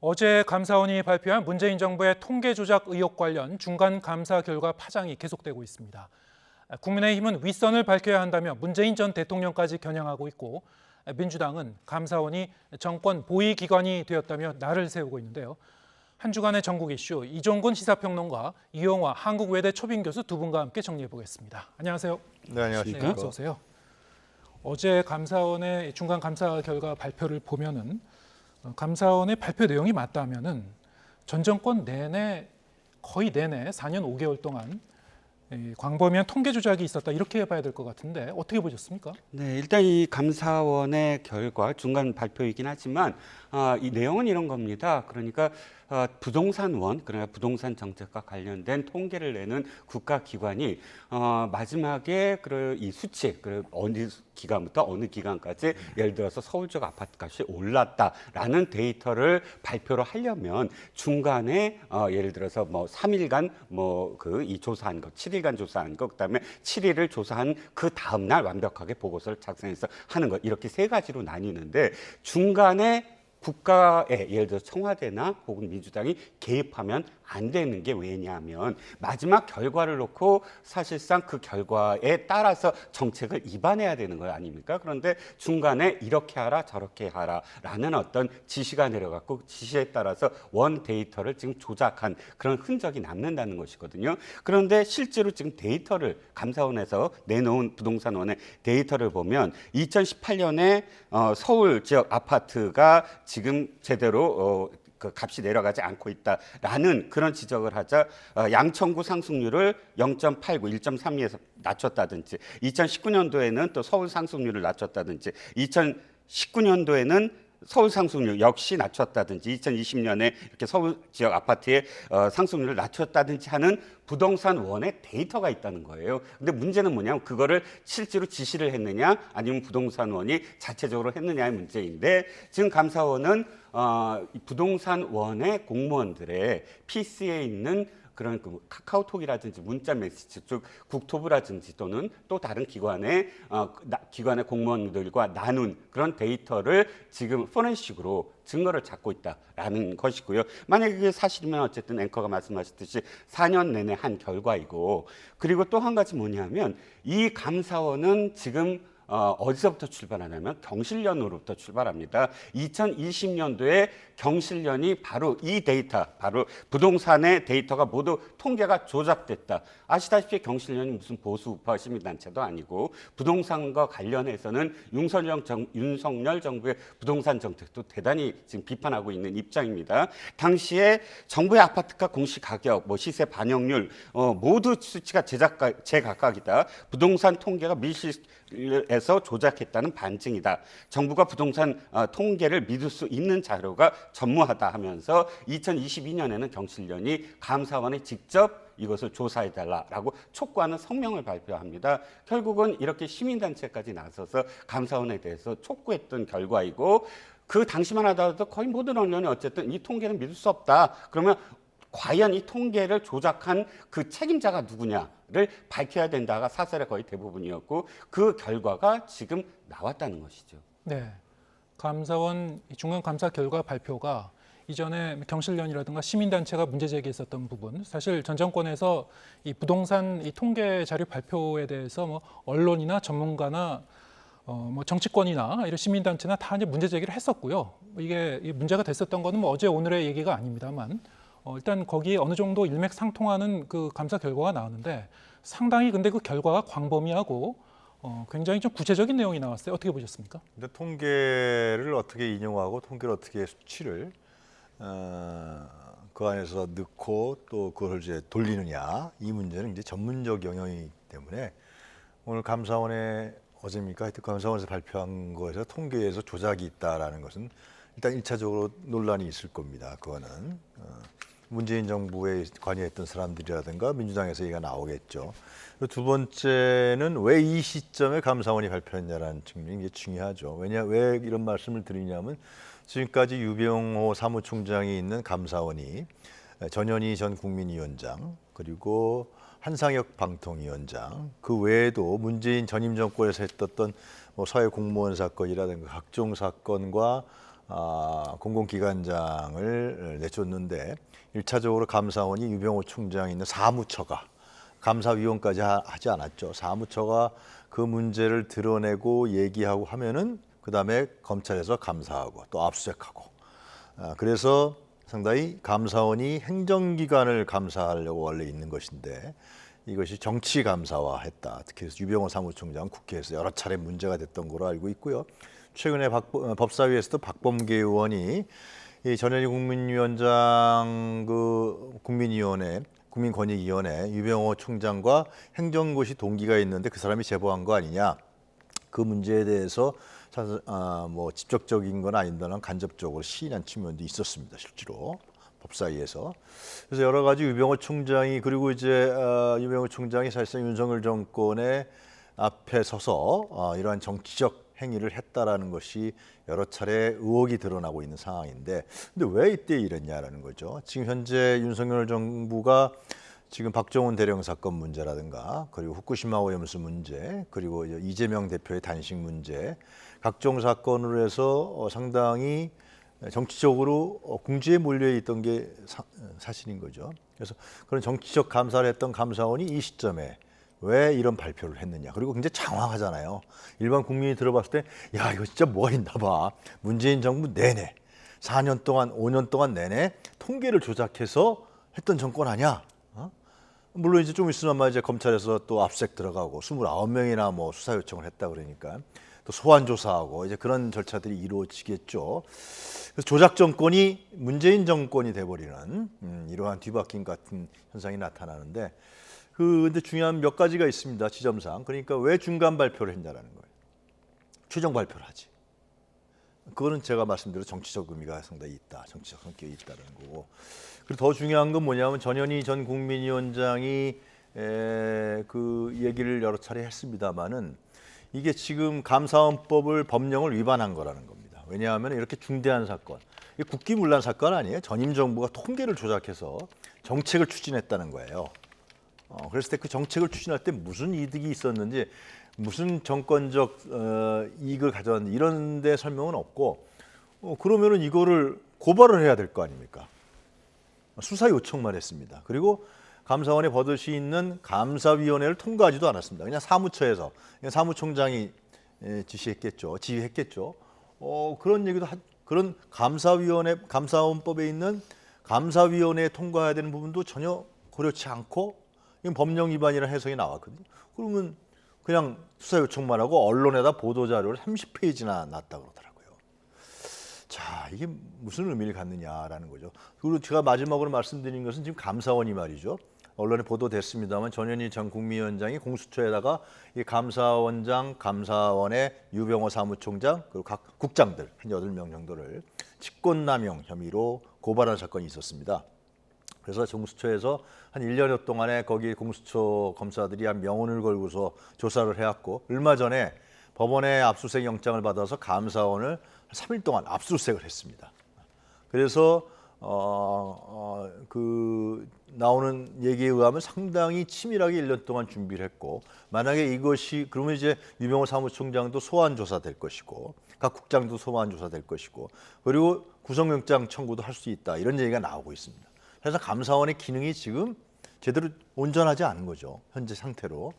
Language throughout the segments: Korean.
어제 감사원이 발표한 문재인 정부의 통계 조작 의혹 관련 중간 감사 결과 파장이 계속되고 있습니다. 국민의힘은 윗선을 밝혀야 한다며 문재인 전 대통령까지 겨냥하고 있고, 민주당은 감사원이 정권 보위 기관이 되었다며 날을 세우고 있는데요. 한 주간의 전국 이슈, 이종근 시사평론가, 이용화 한국외대 초빙 교수 두 분과 함께 정리해 보겠습니다. 안녕하세요. 네, 안녕하십니까. 어서 오세요. 어제 감사원의 중간 감사 결과 발표를 보면은 감사원의 발표 내용이 맞다면은 전 정권 내내 거의 내내 4년 5개월 동안 광범위한 통계 조작이 있었다 이렇게 봐야 될 것 같은데 어떻게 보셨습니까? 네, 일단 이 감사원의 결과 중간 발표이긴 하지만 이 내용은 이런 겁니다. 그러니까 부동산원, 그러니까 부동산 정책과 관련된 통계를 내는 국가기관이 마지막에 이 수치, 어느 기간부터 어느 기간까지 예를 들어서 서울 지역 아파트 값이 올랐다라는 데이터를 발표를 하려면 중간에 예를 들어서 뭐 3일간 이 조사한 것, 7일간 조사한 것, 그다음에 7일을 조사한 그 다음 날 완벽하게 보고서를 작성해서 하는 것, 이렇게 세 가지로 나뉘는데 중간에 국가에 예를 들어 청와대나 혹은 민주당이 개입하면 안 되는 게 왜냐하면 마지막 결과를 놓고 사실상 그 결과에 따라서 정책을 입안해야 되는 거 아닙니까? 그런데 중간에 이렇게 하라 저렇게 하라라는 어떤 지시가 내려갔고 지시에 따라서 원 데이터를 지금 조작한 그런 흔적이 남는다는 것이거든요. 그런데 실제로 지금 데이터를 감사원에서 내놓은 부동산원의 데이터를 보면 2018년에 서울 지역 아파트가 지금 제대로 그 값이 내려가지 않고 있다라는 그런 지적을 하자 양천구 상승률을 0.89, 1.32에서 낮췄다든지 2019년도에는 또 서울 상승률을 낮췄다든지 2019년도에는 서울 상승률 역시 낮췄다든지 2020년에 이렇게 서울 지역 아파트의 상승률을 낮췄다든지 하는 부동산원의 데이터가 있다는 거예요. 근데 문제는 뭐냐면 그거를 실제로 지시를 했느냐 아니면 부동산원이 자체적으로 했느냐의 문제인데 지금 감사원은 부동산원의 공무원들의 PC에 있는 그런 카카오톡이라든지 문자 메시지, 즉 국토부라든지 또는 또 다른 기관의 공무원들과 나눈 그런 데이터를 지금 포렌식으로 증거를 찾고 있다라는 것이고요. 만약에 그게 사실이면 어쨌든 앵커가 말씀하셨듯이 4년 내내 한 결과이고, 그리고 또 한 가지 뭐냐면 이 감사원은 지금 어디서부터 출발하냐면 경실련으로부터 출발합니다. 2020년도에 경실련이 바로 이 데이터, 바로 부동산의 데이터가 모두 통계가 조작됐다. 아시다시피 경실련이 무슨 보수 우파 시민단체도 아니고 부동산과 관련해서는 윤석열 정부의 부동산 정책도 대단히 지금 비판하고 있는 입장입니다. 당시에 정부의 아파트가 공시가격, 시세 반영률 모두 수치가 제각각이다. 부동산 통계가 밀실에서 조작했다는 반증이다. 정부가 부동산 통계를 믿을 수 있는 자료가 전무하다 하면서 2022년에는 경실련이 감사원에 직접 이것을 조사해달라라고 촉구하는 성명을 발표합니다. 결국은 이렇게 시민단체까지 나서서 감사원에 대해서 촉구했던 결과이고, 그 당시만 하더라도 거의 모든 언론이 어쨌든 이 통계는 믿을 수 없다. 그러면 과연 이 통계를 조작한 그 책임자가 누구냐를 밝혀야 된다가 사설의 거의 대부분이었고, 그 결과가 지금 나왔다는 것이죠. 네, 감사원 중간 감사 결과 발표가 이전에 경실련이라든가 시민단체가 문제 제기했었던 부분, 사실 전 정권에서 이 부동산 이 통계 자료 발표에 대해서 언론이나 전문가나 정치권이나 이런 시민단체나 다 이제 문제 제기를 했었고요. 이게 문제가 됐었던 거는 어제 오늘의 얘기가 아닙니다만 일단 거기에 어느 정도 일맥상통하는 그 감사 결과가 나왔는데 상당히 근데 그 결과가 광범위하고 굉장히 좀 구체적인 내용이 나왔어요. 어떻게 보셨습니까? 근데 통계를 어떻게 인용하고 통계를 어떻게 수치를 그 안에서 넣고 또 그걸 이제 돌리느냐, 이 문제는 이제 전문적 영역이기 때문에 오늘 감사원의 어제입니까? 하여튼 감사원에서 발표한 거에서 통계에서 조작이 있다라는 것은 일단 1차적으로 논란이 있을 겁니다. 그거는 문재인 정부에 관여했던 사람들이라든가 민주당에서 얘기가 나오겠죠. 두 번째는 왜 이 시점에 감사원이 발표했냐라는 측면이 이게 중요하죠. 왜 이런 말씀을 드리냐면 지금까지 유병호 사무총장이 있는 감사원이 전현희 전 국민위원장, 그리고 한상혁 방통위원장, 그 외에도 문재인 전임 정권에서 했었던 사회 공무원 사건이라든가 각종 사건과 공공기관장을 내줬는데 1차적으로 감사원이 유병호 총장이 있는 사무처가 감사위원까지 하지 않았죠. 사무처가 그 문제를 드러내고 얘기하고 하면은 그다음에 검찰에서 감사하고 또 압수수색하고 그래서 상당히 감사원이 행정기관을 감사하려고 원래 있는 것인데 이것이 정치 감사화했다. 특히 유병호 사무총장 국회에서 여러 차례 문제가 됐던 걸로 알고 있고요. 최근에 법사위에서도 박범계 의원이 이 전현희 국민위원장 국민권익위원회 유병호 총장과 행정고시 동기가 있는데 그 사람이 제보한 거 아니냐. 그 문제에 대해서 뭐 직접적인 건 아닌다는 간접적으로 시인한 측면도 있었습니다. 실제로 법사위에서. 그래서 여러 가지 유병호 총장이 그리고 이제 유병호 총장이 사실상 윤석열 정권의 앞에 서서 이러한 정치적 행위를 했다라는 것이 여러 차례 의혹이 드러나고 있는 상황인데, 근데 왜 이때 이랬냐라는 거죠. 지금 현재 윤석열 정부가 지금 박정훈 대령 사건 문제라든가 그리고 후쿠시마 오염수 문제 그리고 이재명 대표의 단식 문제 각종 사건으로 해서 상당히 정치적으로 궁지에 몰려 있던 게 사실인 거죠. 그래서 그런 정치적 감사를 했던 감사원이 이 시점에 왜 이런 발표를 했느냐. 그리고 굉장히 장황하잖아요. 일반 국민이 들어봤을 때 야 이거 진짜 뭐가 있나 봐. 문재인 정부 내내 4년 동안 5년 동안 내내 통계를 조작해서 했던 정권 아니야. 물론 이제 좀 있으면 아마 이제 검찰에서 또 압수수색 들어가고 29명이나 뭐 수사 요청을 했다 그러니까 또 소환 조사하고 이제 그런 절차들이 이루어지겠죠. 그래서 조작 정권이 문재인 정권이 돼버리는 이러한 뒤바뀐 같은 현상이 나타나는데 근데 중요한 몇 가지가 있습니다. 지점상. 그러니까 왜 중간 발표를 했냐라는 거예요. 최종 발표를 하지. 그거는 제가 말씀드린 정치적 의미가 상당히 있다. 정치적 성격이 있다는 거고. 그리고 더 중요한 건 뭐냐면 전현희 전 국민위원장이 그 얘기를 여러 차례 했습니다마는 이게 지금 감사원법을 법령을 위반한 거라는 겁니다. 왜냐하면 이렇게 중대한 사건, 이게 국기문란 사건 아니에요. 전임 정부가 통계를 조작해서 정책을 추진했다는 거예요. 그랬을 때 그 정책을 추진할 때 무슨 이득이 있었는지 무슨 정권적 이익을 가져왔는지 이런 데 설명은 없고 그러면은 이거를 고발을 해야 될 거 아닙니까? 수사 요청만 했습니다. 그리고 감사원에 버젓이 있는 감사위원회를 통과하지도 않았습니다. 그냥 사무처에서 그냥 사무총장이 지휘했겠죠. 그런 얘기도 그런 감사원법에 있는 감사위원회에 통과해야 되는 부분도 전혀 고려치 않고 이건 법령 위반이라는 해석이 나왔거든요. 그러면 그냥 수사 요청만 하고 언론에다 보도 자료를 30페이지나 놨다 그러더라고요. 자, 이게 무슨 의미를 갖느냐라는 거죠. 그리고 제가 마지막으로 말씀드린 것은 지금 감사원이 말이죠. 언론에 보도됐습니다만 전현희 전 국민위원장이 공수처에다가 이 감사원장, 감사원의 유병호 사무총장 그리고 각 국장들 한 8명 정도를 직권남용 혐의로 고발한 사건이 있었습니다. 그래서 공수처에서 한 1년여 동안에 거기 공수처 검사들이 한 명운을 걸고서 조사를 해왔고 얼마 전에 법원에 압수수색 영장을 받아서 감사원을 3일 동안 압수수색을 했습니다. 그래서 그 나오는 얘기에 의하면 상당히 치밀하게 1년 동안 준비를 했고 만약에 이것이 그러면 이제 유병호 사무총장도 소환 조사될 것이고 각 국장도 소환 조사될 것이고 그리고 구속영장 청구도 할 수 있다 이런 얘기가 나오고 있습니다. 그래서 감사원의 기능이 지금 제대로 온전하지 않은 거죠. 현재 상태로.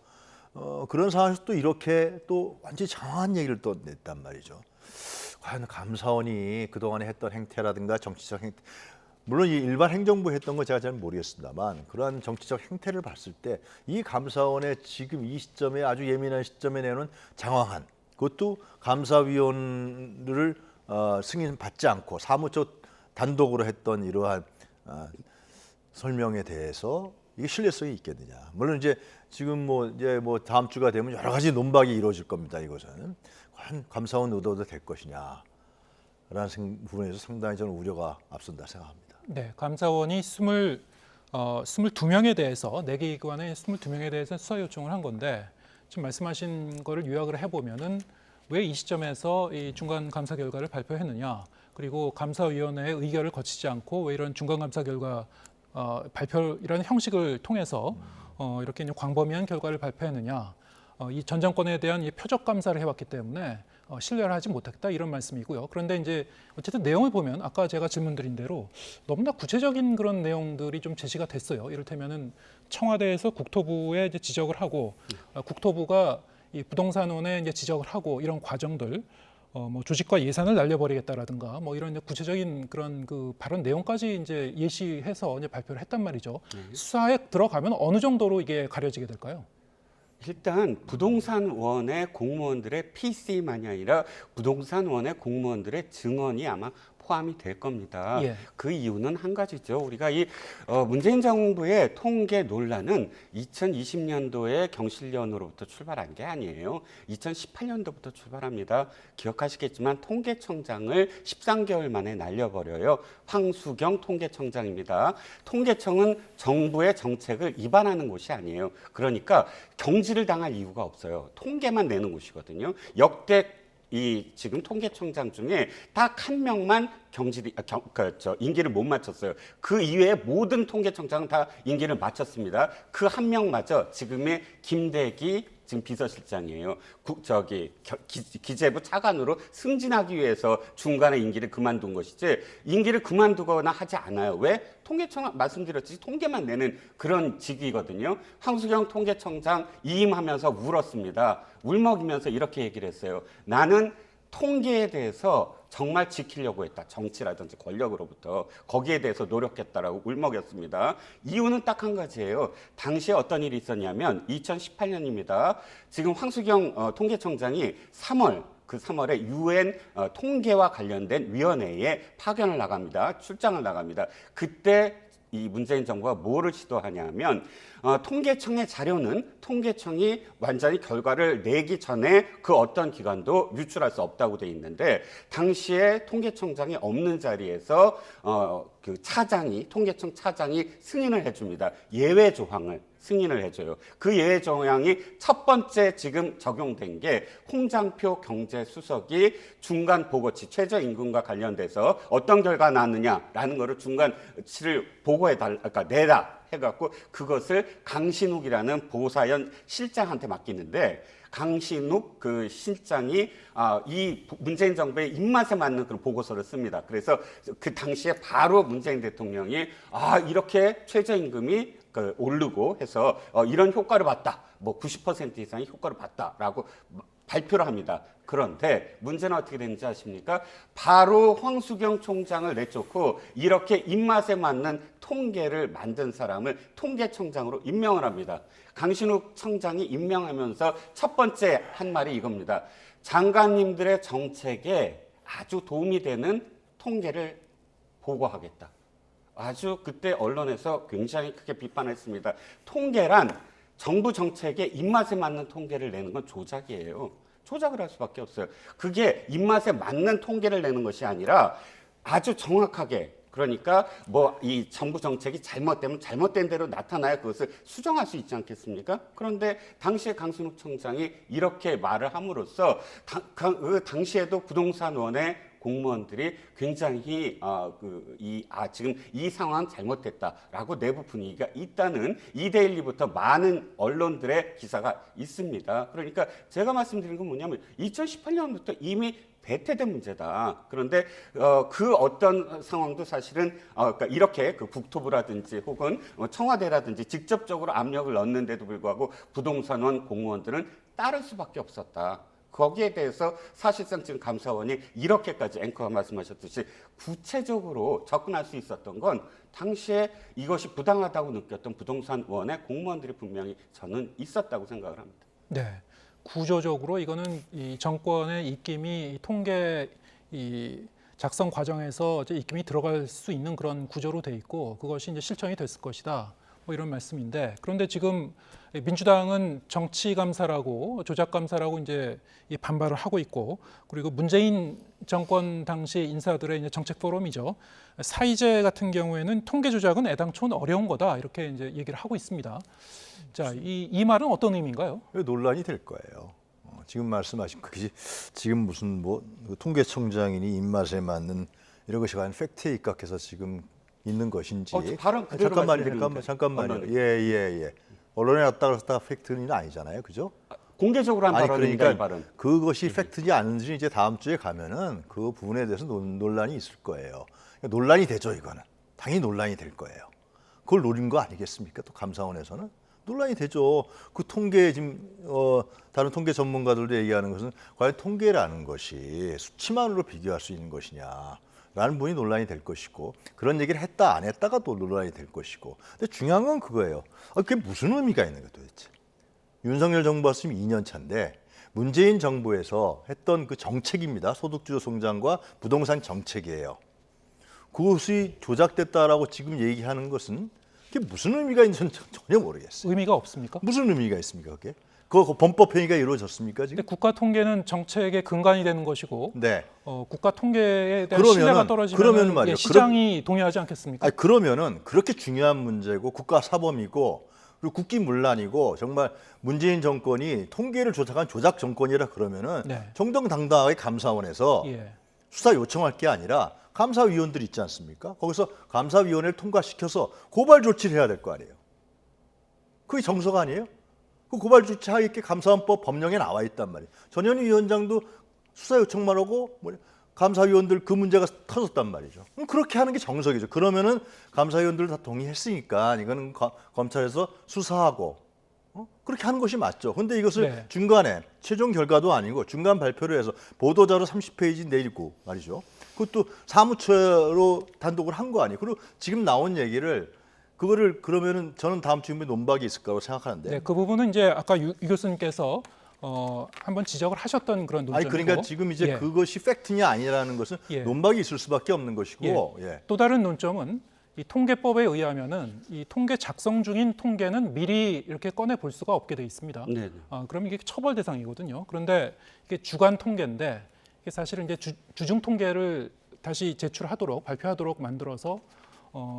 그런 상황에서 또 이렇게 또 완전히 장황한 얘기를 또 냈단 말이죠. 과연 감사원이 그동안에 했던 행태라든가 정치적 행태, 물론 이 일반 행정부 했던 거 제가 잘 모르겠습니다만 그러한 정치적 행태를 봤을 때 이 감사원의 지금 이 시점에 아주 예민한 시점에 내놓은 장황한 그것도 감사위원을 승인받지 않고 사무처 단독으로 했던 이러한 설명에 대해서 이게 신뢰성이 있겠느냐. 물론 이제 지금 뭐 다음 주가 되면 여러 가지 논박이 이루어질 겁니다. 이것은 과연 감사원 의도도 될 것이냐라는 부분에서 상당히 저는 우려가 앞선다 생각합니다. 네, 감사원이 22명에 대해서 4개 기관의 22명에 대해서 수사 요청을 한 건데 지금 말씀하신 거를 요약을 해보면은 왜 이 시점에서 이 중간 감사 결과를 발표했느냐. 그리고 감사위원회의 의결을 거치지 않고 왜 이런 중간 감사 결과 발표 이런 형식을 통해서 이렇게 광범위한 결과를 발표했느냐. 이 전 정권에 대한 이 표적 감사를 해왔기 때문에 신뢰를 하지 못했다 이런 말씀이고요. 그런데 이제 어쨌든 내용을 보면 아까 제가 질문드린 대로 너무나 구체적인 그런 내용들이 좀 제시가 됐어요. 이를테면은 청와대에서 국토부에 이제 지적을 하고 국토부가 이 부동산원에 이제 지적을 하고 이런 과정들 뭐 조직과 예산을 날려버리겠다라든가 뭐 이런 이제 구체적인 그런 그 발언 내용까지 이제 예시해서 이제 발표를 했단 말이죠. 수사에 들어가면 어느 정도로 이게 가려지게 될까요? 일단 부동산원의 공무원들의 PC만이 아니라 부동산원의 공무원들의 증언이 아마 포함이 될 겁니다. 예. 그 이유는 한 가지죠. 우리가 이 문재인 정부의 통계 논란은 2020년도에 경실련으로부터 출발한 게 아니에요. 2018년도부터 출발합니다. 기억하시겠지만 통계청장을 13개월 만에 날려버려요. 황수경 통계청장입니다. 통계청은 정부의 정책을 위반하는 곳이 아니에요. 그러니까 경질을 당할 이유가 없어요. 통계만 내는 곳이거든요. 역대 이 지금 통계청장 중에 딱 한 명만 임기를 못 마쳤어요. 그 이외에 모든 통계청장은 다 임기를 마쳤습니다. 그 한 명마저 지금의 김대기 지금 비서실장이에요. 기재부 차관으로 승진하기 위해서 중간에 임기를 그만둔 것이지 임기를 그만두거나 하지 않아요. 왜? 통계청 말씀드렸듯이 통계만 내는 그런 직위거든요. 황수경 통계청장 이임하면서 울었습니다. 울먹이면서 이렇게 얘기를 했어요. 나는 통계에 대해서 정말 지키려고 했다. 정치라든지 권력으로부터 거기에 대해서 노력했다라고 울먹였습니다. 이유는 딱 한 가지예요. 당시에 어떤 일이 있었냐면 2018년입니다. 지금 황수경 통계청장이 3월에 UN 통계와 관련된 위원회에 파견을 나갑니다. 출장을 나갑니다. 그때 이 문재인 정부가 뭐를 시도하냐면 통계청의 자료는 통계청이 완전히 결과를 내기 전에 그 어떤 기관도 유출할 수 없다고 돼 있는데 당시에 통계청장이 없는 자리에서 그 통계청 차장이 승인을 해줍니다. 예외 조항을 승인을 해줘요. 그 예외 조항이 첫 번째 지금 적용된 게 홍장표 경제수석이 중간 보고치 최저임금과 관련돼서 어떤 결과가 나왔느냐라는 거를 중간치를 그러니까 내라 해갖고 그것을 강신욱이라는 보사연 실장한테 맡기는데 강신욱 그 실장이 이 문재인 정부의 입맛에 맞는 그런 보고서를 씁니다. 그래서 그 당시에 바로 문재인 대통령이 이렇게 최저임금이 오르고 해서 이런 효과를 봤다. 뭐 90% 이상의 효과를 봤다라고 발표를 합니다. 그런데 문제는 어떻게 되는지 아십니까? 바로 황수경 총장을 내쫓고 이렇게 입맛에 맞는 통계를 만든 사람을 통계청장으로 임명을 합니다. 강신욱 청장이 임명하면서 첫 번째 한 말이 이겁니다. 장관님들의 정책에 아주 도움이 되는 통계를 보고하겠다. 아주 그때 언론에서 굉장히 크게 비판했습니다. 통계란 정부 정책에 입맛에 맞는 통계를 내는 건 조작이에요. 조작을 할 수밖에 없어요. 그게 입맛에 맞는 통계를 내는 것이 아니라 아주 정확하게 그러니까 뭐 이 정부 정책이 잘못되면 잘못된 대로 나타나야 그것을 수정할 수 있지 않겠습니까? 그런데 당시에 강순욱 청장이 이렇게 말을 함으로써 그 당시에도 부동산원의 공무원들이 굉장히 지금 이 상황 잘못됐다라고 내부 분위기가 있다는 이데일리부터 많은 언론들의 기사가 있습니다. 그러니까 제가 말씀드린 건 뭐냐면 2018년부터 이미 배태된 문제다. 그런데 그 어떤 상황도 사실은 그러니까 이렇게 그 국토부라든지 혹은 청와대라든지 직접적으로 압력을 넣는데도 불구하고 부동산원 공무원들은 따를 수밖에 없었다. 거기에 대해서 사실상 지금 감사원이 이렇게까지 앵커가 말씀하셨듯이 구체적으로 접근할 수 있었던 건 당시에 이것이 부당하다고 느꼈던 부동산원의 공무원들이 분명히 저는 있었다고 생각을 합니다. 네. 구조적으로 이거는 이 정권의 입김이 통계 작성 과정에서 이제 입김이 들어갈 수 있는 그런 구조로 돼 있고 그것이 이제 실천이 됐을 것이다. 뭐 이런 말씀인데 그런데 지금 민주당은 정치 감사라고 조작 감사라고 이제 반발을 하고 있고 그리고 문재인 정권 당시 인사들의 이제 정책 포럼이죠. 사이제 같은 경우에는 통계 조작은 애당초는 어려운 거다 이렇게 이제 얘기를 하고 있습니다. 자, 이 말은 어떤 의미인가요? 논란이 될 거예요. 지금 말씀하신 그게 지금 무슨 뭐 통계청장이니 입맛에 맞는 이런 것이 과연 팩트에 입각해서 지금 있는 것인지. 발언 그대로 잠깐만요. 예. 언론에 왔다 갔다 팩트는 아니잖아요, 그죠? 공개적으로 한 아니 발언입니다. 이 그러니까 발언. 그것이 팩트지 않은지 이제 다음 주에 가면은 그 부분에 대해서 논란이 있을 거예요. 그러니까 논란이 되죠, 이거는. 당연히 논란이 될 거예요. 그걸 노린 거 아니겠습니까? 또 감사원에서는 논란이 되죠. 그 통계 지금 다른 통계 전문가들도 얘기하는 것은 과연 통계라는 것이 수치만으로 비교할 수 있는 것이냐라는 부분이 논란이 될 것이고, 그런 얘기를 했다 안 했다가 또 논란이 될 것이고. 근데 중요한 건 그거예요. 그게 무슨 의미가 있는 거예요, 도대체? 윤석열 정부 왔으면 2년 차인데 문재인 정부에서 했던 그 정책입니다. 소득주도 성장과 부동산 정책이에요. 그것이 조작됐다라고 지금 얘기하는 것은 그게 무슨 의미가 있는지 전혀 모르겠어요. 의미가 없습니까? 무슨 의미가 있습니까, 그게? 그 법법 행위가 이루어졌습니까, 근데 지금? 국가 통계는 정책의 근간이 되는 것이고 네. 국가 통계에 대한 그러면은- 신뢰가 떨어지면 그러면은 말이에요. 시장이 동의하지 않겠습니까? 아니, 그러면은 그렇게 중요한 문제고 국가 사범이고 그리고 국기문란이고 정말 문재인 정권이 통계를 조작한 조작 정권이라 그러면은 네. 정정당당하게 감사원에서 예. 수사 요청할 게 아니라 감사위원들 있지 않습니까? 거기서 감사위원회를 통과시켜서 고발 조치를 해야 될 거 아니에요. 그게 정석 아니에요? 그 고발 조치하게 감사원법 법령에 나와 있단 말이에요. 전현희 위원장도 수사 요청만 하고 감사위원들 그 문제가 터졌단 말이죠. 그렇게 하는 게 정석이죠. 그러면은 감사위원들 다 동의했으니까 이거는 검찰에서 수사하고 그렇게 하는 것이 맞죠. 근데 이것을 네. 중간에 최종 결과도 아니고 중간 발표를 해서 보도자료 30페이지 내리고 말이죠. 그것도 사무처로 단독을 한 거 아니에요. 그리고 지금 나온 얘기를 그거를 그러면은 저는 다음 주에 논박이 있을 거라고 생각하는데. 네, 그 부분은 이제 아까 유 교수님께서 한번 지적을 하셨던 그런 논점이고. 아니 그러니까 지금 이제 예. 그것이 팩트냐 아니라는 것은 예. 논박이 있을 수밖에 없는 것이고. 예. 또 다른 논점은 이 통계법에 의하면은 이 통계 작성 중인 통계는 미리 이렇게 꺼내 볼 수가 없게 돼 있습니다. 네. 그럼 이게 처벌 대상이거든요. 그런데 이게 주간 통계인데 이게 사실은 이제 주중 통계를 다시 제출하도록 발표하도록 만들어서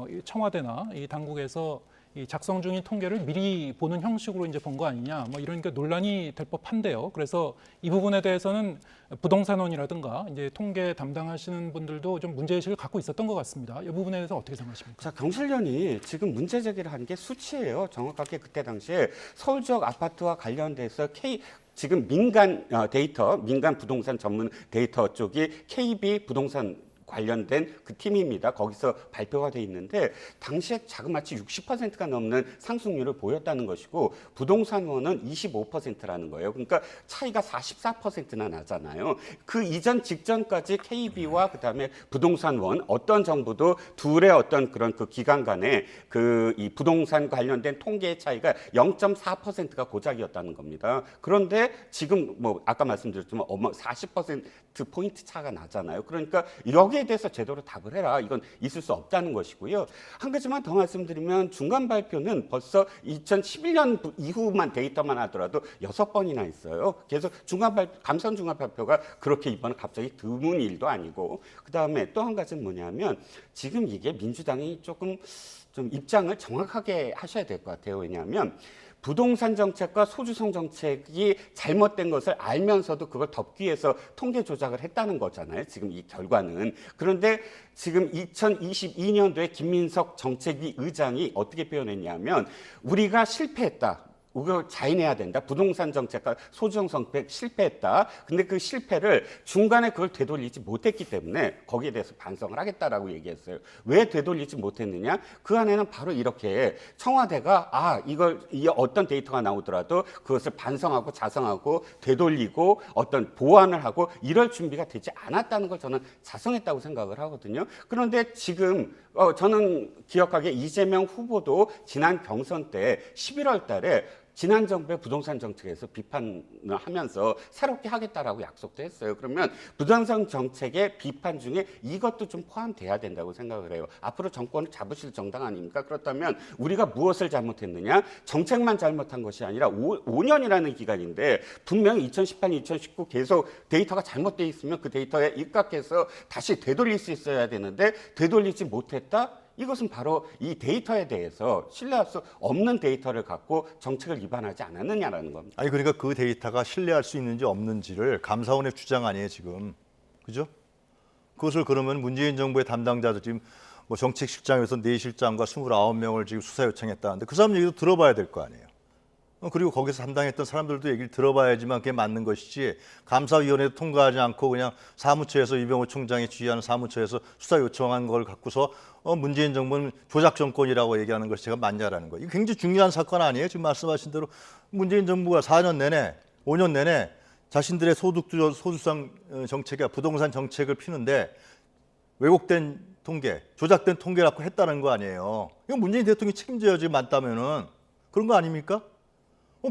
이 청와대나 이 당국에서 이 작성 중인 통계를 미리 보는 형식으로 이제 본 거 아니냐, 뭐 이런 게 논란이 될 법한데요. 그래서 이 부분에 대해서는 부동산원이라든가 이제 통계 담당하시는 분들도 좀 문제의식을 갖고 있었던 것 같습니다. 이 부분에 대해서 어떻게 생각하십니까? 자, 경실련이 지금 문제 제기를 한 게 수치예요. 정확하게 그때 당시에 서울 지역 아파트와 관련돼서 지금 민간 데이터, 민간 부동산 전문 데이터 쪽이 KB 부동산 관련된 그 팀입니다. 거기서 발표가 돼 있는데 당시에 자그마치 60%가 넘는 상승률을 보였다는 것이고 부동산원은 25%라는 거예요. 그러니까 차이가 44%나 나잖아요. 그 이전 직전까지 KB와 그다음에 부동산원 어떤 정부도 둘의 어떤 그런 그 기간 간에 그 이 부동산 관련된 통계의 차이가 0.4%가 고작이었다는 겁니다. 그런데 지금 뭐 아까 말씀드렸지만 40% 포인트 차가 나잖아요. 그러니까 여기에 대해서 제대로 답을 해라. 이건 있을 수 없다는 것이고요. 한 가지만 더 말씀드리면 중간 발표는 벌써 2011년 이후만 데이터만 하더라도 6번이나 있어요. 그래서 감사원 중간 발표가 그렇게 이번에 갑자기 드문 일도 아니고 그다음에 또 한 가지는 뭐냐면 지금 이게 민주당이 조금 좀 입장을 정확하게 하셔야 될 것 같아요. 왜냐하면 부동산 정책과 소주성 정책이 잘못된 것을 알면서도 그걸 덮기 위해서 통계 조작을 했다는 거잖아요. 지금 이 결과는. 그런데 지금 2022년도에 김민석 정책위 의장이 어떻게 표현했냐면 우리가 실패했다. 이걸 자인해야 된다. 부동산 정책과 소주성 정책 실패했다. 근데 그 실패를 중간에 그걸 되돌리지 못했기 때문에 거기에 대해서 반성을 하겠다라고 얘기했어요. 왜 되돌리지 못했느냐? 그 안에는 바로 이렇게 청와대가 이 어떤 데이터가 나오더라도 그것을 반성하고 자성하고 되돌리고 어떤 보완을 하고 이럴 준비가 되지 않았다는 걸 저는 자성했다고 생각을 하거든요. 그런데 지금 저는 기억하기에 이재명 후보도 지난 경선 때 11월 달에 지난 정부의 부동산 정책에서 비판을 하면서 새롭게 하겠다라고 약속도 했어요. 그러면 부동산 정책의 비판 중에 이것도 좀 포함돼야 된다고 생각을 해요. 앞으로 정권을 잡으실 정당 아닙니까? 그렇다면 우리가 무엇을 잘못했느냐? 정책만 잘못한 것이 아니라 5년이라는 기간인데 분명히 2018, 2019 계속 데이터가 잘못돼 있으면 그 데이터에 입각해서 다시 되돌릴 수 있어야 되는데 되돌리지 못했다? 이것은 바로 이 데이터에 대해서 신뢰할 수 없는 데이터를 갖고 정책을 위반하지 않았느냐라는 겁니다. 아니 그러니까 그 데이터가 신뢰할 수 있는지 없는지를 감사원의 주장 아니에요 지금, 그죠? 그것을 그러면 문재인 정부의 담당자들 지금 뭐 정책실장에서 4실장과 29명을 지금 수사 요청했다는데 그 사람 얘기도 들어봐야 될 거 아니에요. 그리고 거기서 담당했던 사람들도 얘기를 들어봐야지만 그게 맞는 것이지 감사위원회도 통과하지 않고 그냥 사무처에서 이병호 총장이 지휘하는 사무처에서 수사 요청한 걸 갖고서 문재인 정부는 조작 정권이라고 얘기하는 것이 제가 맞냐라는 거예요. 이거 굉장히 중요한 사건 아니에요? 지금 말씀하신 대로 문재인 정부가 4년 내내 5년 내내 자신들의 소득주도 정책이야 부동산 정책을 피는데 왜곡된 통계, 조작된 통계를 갖고 했다는 거 아니에요. 이거 문재인 대통령이 책임져야지 맞다면은 그런 거 아닙니까?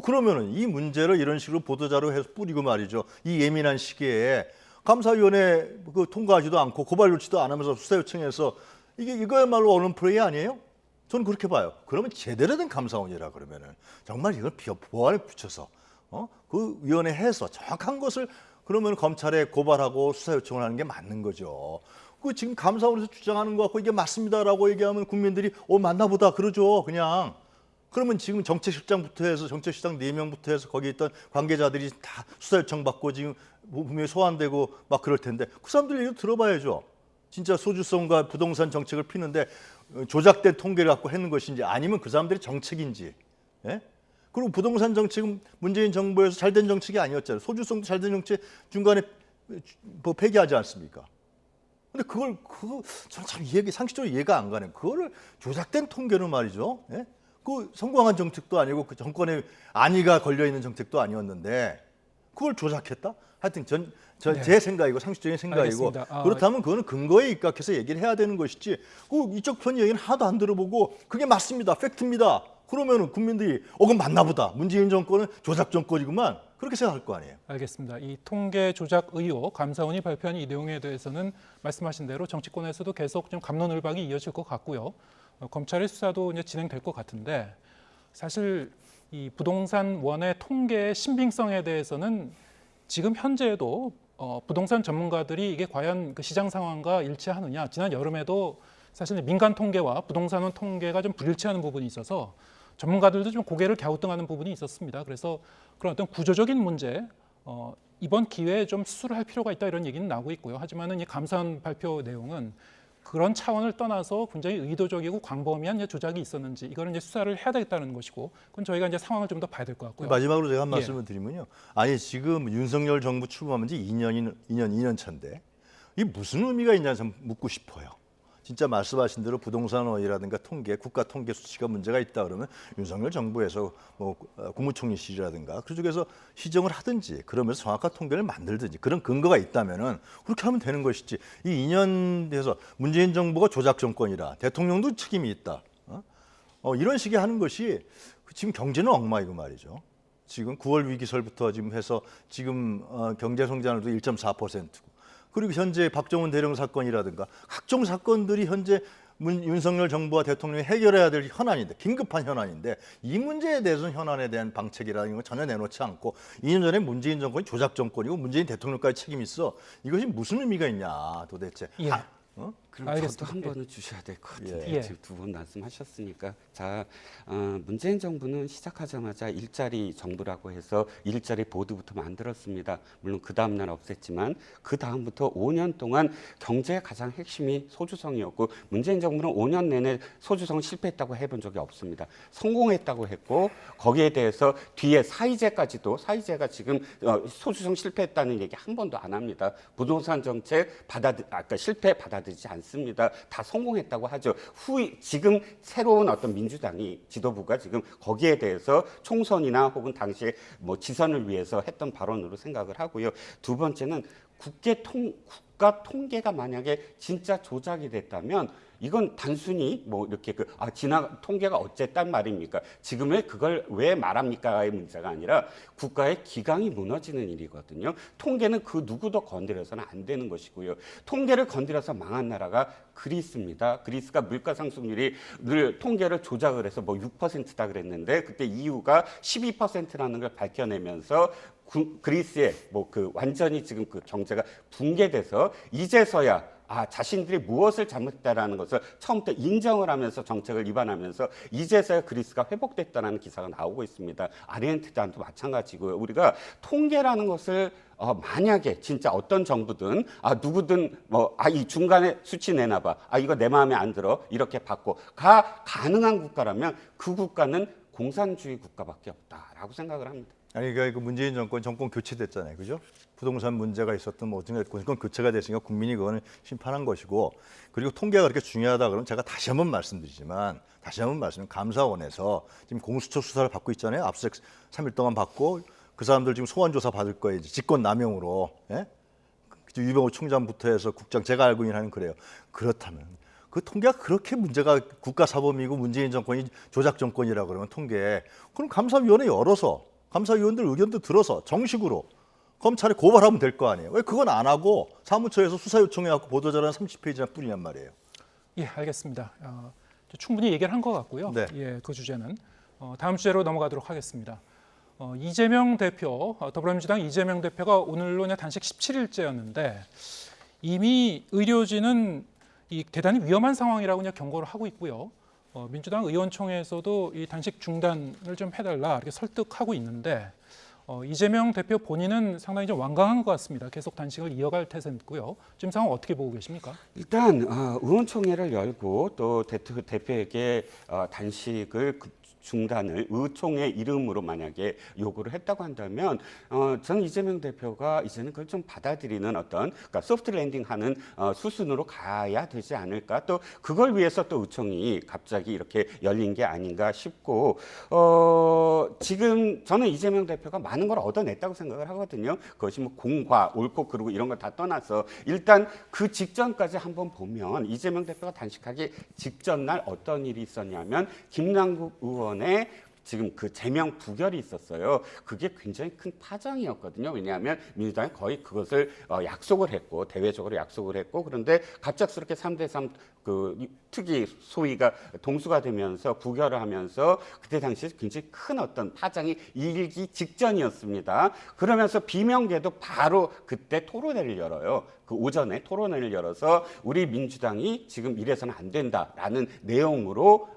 그러면은 이 문제를 이런 식으로 보도자료 해서 뿌리고 말이죠. 이 예민한 시기에 감사위원회 통과하지도 않고 고발 조치도 안 하면서 수사 요청해서 이거야말로 언론 플레이 아니에요? 저는 그렇게 봐요. 그러면 제대로 된 감사원이라 그러면은 정말 이걸 보안에 붙여서 그 위원회 해서 정확한 것을 그러면 검찰에 고발하고 수사 요청을 하는 게 맞는 거죠. 그 지금 감사원에서 주장하는 거 갖고 이게 맞습니다라고 얘기하면 국민들이 맞나 보다 그러죠. 그냥. 그러면 지금 정책실장부터 해서 정책실장 4명부터 해서 거기 있던 관계자들이 다 수사 요청 받고 지금 분명히 소환되고 막 그럴 텐데 그 사람들 얘기도 들어봐야죠. 진짜 소주성과 부동산 정책을 피는데 조작된 통계를 갖고 했는 것인지 아니면 그 사람들의 정책인지. 예? 그리고 부동산 정책은 문재인 정부에서 잘된 정책이 아니었잖아요. 소주성도 잘된 정책 중간에 뭐 폐기하지 않습니까? 근데 그거 저는 참 상식적으로 이해가 안 가네요. 그거를 조작된 통계로 말이죠. 예? 그 성공한 정책도 아니고 그 정권의 안위가 걸려 있는 정책도 아니었는데 그걸 조작했다? 하여튼 제 생각이고 상식적인 생각이고 그렇다면 그거는 근거에 입각해서 얘기를 해야 되는 것이지 이쪽 편 얘기는 하나도 안 들어보고 그게 맞습니다. 팩트입니다. 그러면은 국민들이 그건 맞나 보다. 문재인 정권은 조작 정권이구만. 그렇게 생각할 거 아니에요. 알겠습니다. 이 통계 조작 의혹 감사원이 발표한 이 내용에 대해서는 말씀하신 대로 정치권에서도 계속 좀 갑론을박이 이어질 것 같고요. 검찰의 수사도 이제 진행될 것 같은데 사실 이 부동산원의 통계의 신빙성에 대해서는 지금 현재에도 부동산 전문가들이 이게 과연 그 시장 상황과 일치하느냐. 지난 여름에도 사실 민간 통계와 부동산원 통계가 좀 불일치하는 부분이 있어서 전문가들도 좀 고개를 갸우뚱하는 부분이 있었습니다. 그래서 그런 어떤 구조적인 문제 이번 기회에 좀 수술을 할 필요가 있다 이런 얘기는 나오고 있고요. 하지만은 이 감사원 발표 내용은 그런 차원을 떠나서 굉장히 의도적이고 광범위한 조작이 있었는지 이거는 이제 수사를 해야 되겠다는 것이고 그건 저희가 이제 상황을 좀 더 봐야 될 것 같고요. 마지막으로 제가 한 말씀을 드리면요. 아니 지금 윤석열 정부 출범한 지 2년 차인데 이게 무슨 의미가 있냐 좀 묻고 싶어요. 진짜 말씀하신 대로 부동산원이라든가 통계, 국가 통계 수치가 문제가 있다 그러면 윤석열 정부에서 뭐 국무총리실이라든가 그쪽에서 시정을 하든지 그러면서 정확한 통계를 만들든지 그런 근거가 있다면은 그렇게 하면 되는 것이지 이 2년 돼서 문재인 정부가 조작 정권이라 대통령도 책임이 있다. 이런 식의 하는 것이 지금 경제는 엉망이고 말이죠. 지금 9월 위기설부터 지금 해서 지금 경제 성장률도 1.4%고 그리고 현재 박정훈 대령 사건이라든가 각종 사건들이 현재 윤석열 정부와 대통령이 해결해야 될 현안인데 긴급한 현안인데 이 문제에 대해서는 현안에 대한 방책이라는 건 전혀 내놓지 않고 2년 전에 문재인 정권이 조작 정권이고 문재인 대통령까지 책임이 있어 이것이 무슨 의미가 있냐 도대체. 예. 그럼 알겠습니다. 저도 한 번은 주셔야 될 것 같은데 예. 지금 두 분 말씀하셨으니까 자 문재인 정부는 시작하자마자 일자리 정부라고 해서 일자리 보드부터 만들었습니다. 물론 그 다음 날 없앴지만 그 다음부터 5년 동안 경제의 가장 핵심이 소주성이었고 문재인 정부는 5년 내내 소주성 실패했다고 해본 적이 없습니다. 성공했다고 했고 거기에 대해서 뒤에 사이제가 지금 소주성 실패했다는 얘기 한 번도 안 합니다. 부동산 정책 실패 받아들이지 않습니다. 다 성공했다고 하죠. 지금 새로운 어떤 민주당이 지도부가 지금 거기에 대해서 총선이나 혹은 당시에 뭐 지선을 위해서 했던 발언으로 생각을 하고요. 두 번째는 국가 통계가 만약에 진짜 조작이 됐다면 이건 단순히 뭐 이렇게 통계가 어쨌단 말입니까? 지금의 그걸 왜 말합니까의 문제가 아니라 국가의 기강이 무너지는 일이거든요. 통계는 그 누구도 건드려서는 안 되는 것이고요. 통계를 건드려서 망한 나라가 그리스입니다. 그리스가 물가 상승률이 늘 통계를 조작을 해서 뭐 6%다 그랬는데 그때 EU가 12%라는 걸 밝혀내면서 그리스의 완전히 지금 그 경제가 붕괴돼서 이제서야 자신들이 무엇을 잘못했다라는 것을 처음부터 인정을 하면서 정책을 위반하면서 이제서야 그리스가 회복됐다는 기사가 나오고 있습니다. 아르헨티나도 마찬가지고요. 우리가 통계라는 것을 만약에 진짜 어떤 정부든 누구든 이 중간에 수치 내놔봐. 이거 내 마음에 안 들어. 이렇게 받고 가능한 국가라면 그 국가는 공산주의 국가밖에 없다라고 생각을 합니다. 아니 그러니까 그 문재인 정권 교체됐잖아요, 그죠? 부동산 문제가 있었던 뭐 어쨌든 정권 교체가 됐으니까 국민이 그거는 심판한 것이고, 그리고 통계가 그렇게 중요하다 그러면 제가 다시 한번 말씀드리지만 감사원에서 지금 공수처 수사를 받고 있잖아요. 압수수색 3일 동안 받고 그 사람들 지금 소환 조사 받을 거예요. 이제 직권 남용으로. 예? 유병호 총장부터 해서 국장 제가 알고 있는 한은 그래요. 그렇다면 그 통계가 그렇게 문제가 국가사범이고 문재인 정권이 조작 정권이라 그러면 통계, 그럼 감사위원회 열어서 감사위원들 의견도 들어서 정식으로 검찰에 고발하면 될 거 아니에요. 왜 그건 안 하고 사무처에서 수사 요청해갖고 보도자료 30페이지나 뿌리냔 말이에요. 예, 알겠습니다. 충분히 얘기를 한 것 같고요. 네. 예, 그 주제는 다음 주제로 넘어가도록 하겠습니다. 이재명 대표, 더불어민주당 이재명 대표가 오늘로 단식 17일째였는데 이미 의료진은 이 대단히 위험한 상황이라고 그냥 경고를 하고 있고요. 민주당 의원총회에서도 이 단식 중단을 좀 해달라 이렇게 설득하고 있는데 이재명 대표 본인은 상당히 좀 완강한 것 같습니다. 계속 단식을 이어갈 태세고요. 지금 상황 어떻게 보고 계십니까? 일단 의원총회를 열고 또 대표에게 단식을 중단을 의총의 이름으로 만약에 요구를 했다고 한다면 저는 이재명 대표가 이제는 그걸 좀 받아들이는 어떤 그러니까 소프트 랜딩하는 수순으로 가야 되지 않을까, 또 그걸 위해서 또 의총이 갑자기 이렇게 열린 게 아닌가 싶고, 지금 저는 이재명 대표가 많은 걸 얻어냈다고 생각을 하거든요. 그것이 뭐 공과 옳고 그르고 이런 걸 다 떠나서 일단 그 직전까지 한번 보면 이재명 대표가 단식하기 직전 날 어떤 일이 있었냐면 김남국 의원 지금 그 제명 부결이 있었어요. 그게 굉장히 큰 파장이었거든요. 왜냐하면 민주당이 거의 그것을 약속을 했고 대외적으로 약속을 했고, 그런데 갑작스럽게 3대3 그 특위 소위가 동수가 되면서 부결을 하면서 그때 당시에 굉장히 큰 어떤 파장이 일기 직전이었습니다. 그러면서 비명계도 바로 그때 토론회를 열어요. 그 오전에 토론회를 열어서 우리 민주당이 지금 이래서는 안 된다라는 내용으로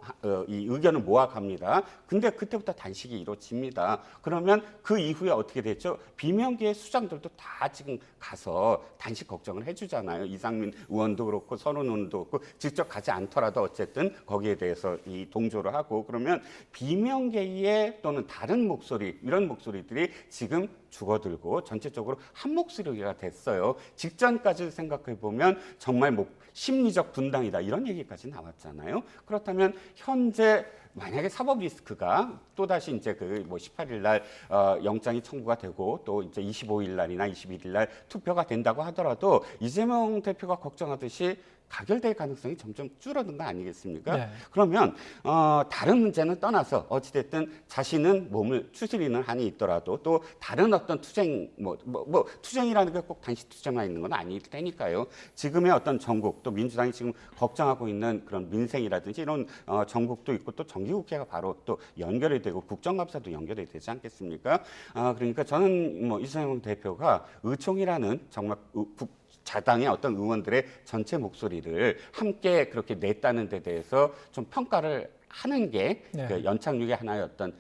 이 의견을 모아갑니다. 근데 그때부터 단식이 이루어집니다. 그러면 그 이후에 어떻게 됐죠? 비명계의 수장들도 다 지금 가서 단식 걱정을 해주잖아요. 이상민 의원도 그렇고 선훈 의원도 그렇고 직접 가지 않더라도 어쨌든 거기에 대해서 이 동조를 하고, 그러면 비명계의 또는 다른 목소리, 이런 목소리들이 지금 죽어들고 전체적으로 한 목소리가 됐어요. 직전까지 생각해 보면 정말 뭐 심리적 분당이다 이런 얘기까지 나왔잖아요. 그렇다면 현재 만약에 사법 리스크가 또다시 이제 그 뭐 18일 날 영장이 청구가 되고 또 이제 25일 날이나 21일 날 투표가 된다고 하더라도 이재명 대표가 걱정하듯이 가결될 가능성이 점점 줄어든 거 아니겠습니까? 네. 그러면 다른 문제는 떠나서 어찌됐든 자신은 몸을 추스리는 한이 있더라도 또 다른 어떤 투쟁 뭐 투쟁이라는 게 꼭 단식 투쟁만 있는 건 아닐 테니까요. 지금의 어떤 전국 또 민주당이 지금 걱정하고 있는 그런 민생이라든지 이런 전국도 있고 또 정기국회가 바로 또 연결이 되고 국정감사도 연결이 되지 않겠습니까? 그러니까 저는 뭐 이재명 대표가 의총이라는 정말 자당의 어떤 의원들의 전체 목소리를 함께 그렇게 냈다는 데 대해서 좀 평가를 하는 게 네. 그 연착륙의 하나의 어떤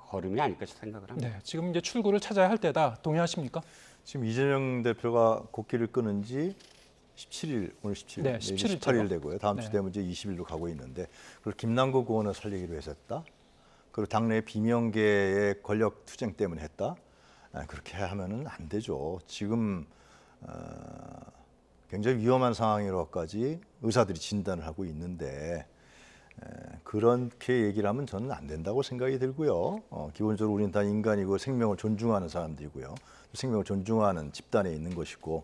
걸음이 아닐까 생각을 합니다. 네, 지금 이제 출구를 찾아야 할 때다. 동의하십니까? 지금 이재명 대표가 곡기를 끊은 지 17일, 오늘 17일, 네, 17일 18일 되고요. 다음 주 네. 되면 이제 20일로 가고 있는데, 그리고 김남국 의원을 살리기로 했었다. 그리고 당내 비명계의 권력 투쟁 때문에 했다. 그렇게 하면은 안 되죠. 지금 굉장히 위험한 상황이라고까지 의사들이 진단을 하고 있는데 그렇게 얘기를 하면 저는 안 된다고 생각이 들고요. 기본적으로 우리는 다 인간이고 생명을 존중하는 사람들이고요. 생명을 존중하는 집단에 있는 것이고,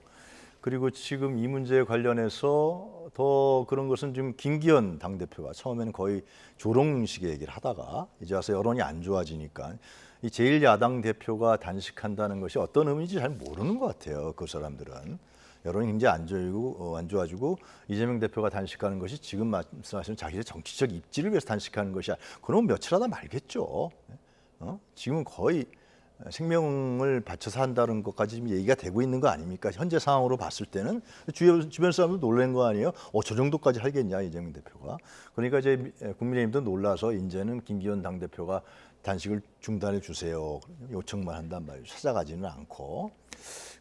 그리고 지금 이 문제에 관련해서 더 그런 것은 지금 김기현 당대표가 처음에는 거의 조롱식의 얘기를 하다가 이제 와서 여론이 안 좋아지니까 이 제1야당 대표가 단식한다는 것이 어떤 의미인지 잘 모르는 것 같아요. 그 사람들은. 여론이 굉장히 안 좋아지고 이재명 대표가 단식하는 것이 지금 말씀하시는 자기의 정치적 입지를 위해서 단식하는 것이 그럼 며칠 하다 말겠죠. 지금은 거의 생명을 바쳐서 한다는 것까지 지금 얘기가 되고 있는 거 아닙니까? 현재 상황으로 봤을 때는 주변 사람도 놀란 거 아니에요? 저 정도까지 하겠냐 이재명 대표가. 그러니까 이제 국민의힘도 놀라서 이제는 김기현 당대표가 단식을 중단해 주세요. 요청만 한단 말이에요. 찾아가지는 않고.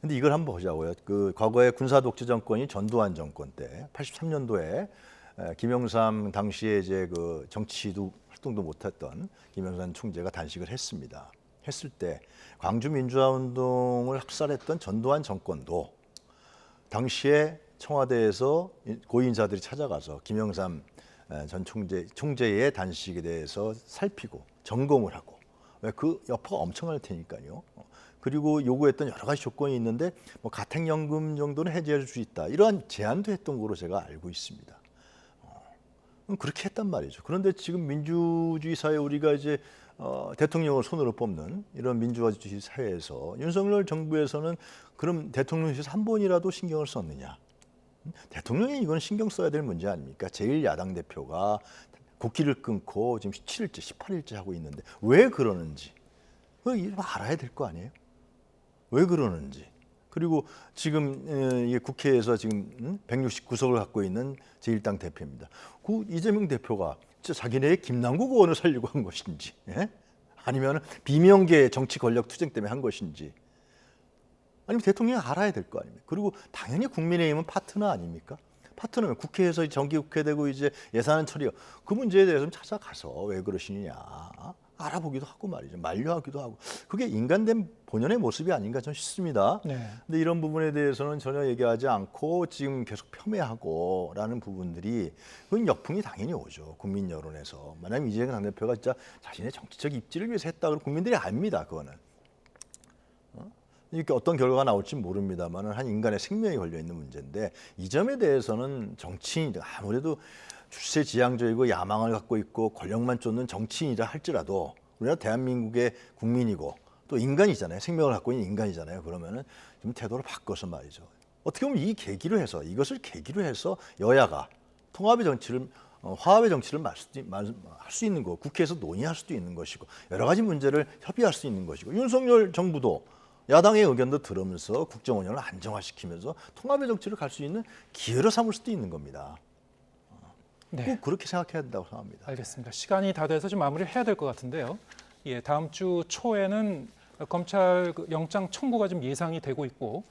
근데 이걸 한번 보자고요. 그 과거에 군사 독재 정권이 전두환 정권 때 83년도에 김영삼 당시에 이제 그 정치도 출동도 못했던 김영삼 총재가 단식을 했습니다. 했을 때 광주 민주화운동을 학살했던 전두환 정권도 당시에 청와대에서 고위인사들이 찾아가서 김영삼 전 총재의 단식에 대해서 살피고 점검을 하고 그 여파가 엄청날 테니까요. 그리고 요구했던 여러 가지 조건이 있는데 뭐 가택연금 정도는 해지해 줄 수 있다. 이러한 제안도 했던 거로 제가 알고 있습니다. 그렇게 했단 말이죠. 그런데 지금 민주주의 사회 우리가 이제 대통령을 손으로 뽑는 이런 민주주의 사회에서 윤석열 정부에서는 그럼 대통령실에서 한 번이라도 신경을 썼느냐? 대통령이 이건 신경 써야 될 문제 아닙니까? 제1야당 대표가 국기를 끊고 지금 17일째, 18일째 하고 있는데 왜 그러는지 이거 알아야 될 거 아니에요? 왜 그러는지. 그리고 지금 이게 국회에서 지금 169석을 갖고 있는 제1당 대표입니다. 그 이재명 대표가 자기네의 김남국 의원을 살리고 한 것인지, 예? 아니면 비명계 정치 권력 투쟁 때문에 한 것인지, 아니면 대통령이 알아야 될 거 아닙니까? 그리고 당연히 국민의힘은 파트너 아닙니까? 파트너면 국회에서 정기국회 되고 이제 예산안 처리요. 그 문제에 대해서 좀 찾아가서 왜 그러시느냐 알아보기도 하고 말이죠. 만류하기도 하고. 그게 인간된 본연의 모습이 아닌가 좀 싶습니다. 네. 근데 이런 부분에 대해서는 전혀 얘기하지 않고 지금 계속 폄훼하고라는 부분들이 그건 역풍이 당연히 오죠. 국민 여론에서. 만약에 이재명 당대표가 진짜 자신의 정치적 입지를 위해서 했다 그러면 국민들이 압니다. 그거는. 이렇게 어떤 결과가 나올지 모릅니다만 한 인간의 생명이 걸려 있는 문제인데 이 점에 대해서는 정치인이 아무래도 출세지향적이고 야망을 갖고 있고 권력만 쫓는 정치인이라 할지라도 우리가 대한민국의 국민이고 또 인간이잖아요. 생명을 갖고 있는 인간이잖아요. 그러면은 좀 태도를 바꿔서 말이죠. 어떻게 보면 이 계기로 해서 이것을 계기로 해서 여야가 통합의 정치를 화합의 정치를 할 수 있는 거, 국회에서 논의할 수도 있는 것이고 여러 가지 문제를 협의할 수 있는 것이고 윤석열 정부도 야당의 의견도 들으면서 국정 운영을 안정화시키면서 통합의 정치를 갈 수 있는 기회로 삼을 수도 있는 겁니다. 네. 꼭 그렇게 생각해야 된다고 생각합니다. 알겠습니다. 시간이 다 돼서 좀 마무리를 해야 될 것 같은데요. 예, 다음 주 초에는 검찰 영장 청구가 좀 예상이 되고 있고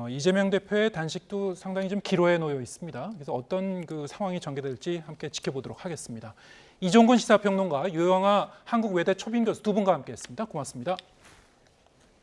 이재명 대표의 단식도 상당히 좀 기로에 놓여 있습니다. 그래서 어떤 그 상황이 전개될지 함께 지켜보도록 하겠습니다. 이종근 시사평론가, 유영아 한국외대 초빙 교수 두 분과 함께했습니다. 고맙습니다.